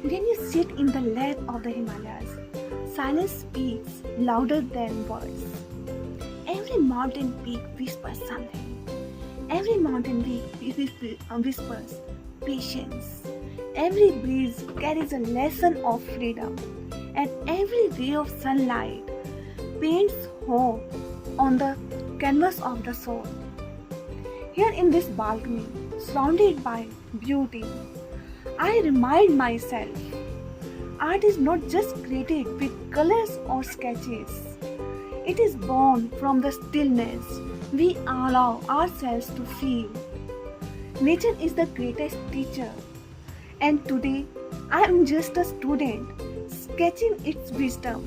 When you sit in the lap of the Himalayas, silence speaks louder than words. Every mountain peak whispers something. Every mountain peak whispers patience. Every breeze carries a lesson of freedom, and every ray of sunlight paints hope on the canvas of the soul. Here in this balcony, surrounded by beauty, I remind myself art is not just created with colors or sketches. It is born from the stillness we allow ourselves to feel. Nature is the greatest teacher, and today I am just a student sketching its wisdom.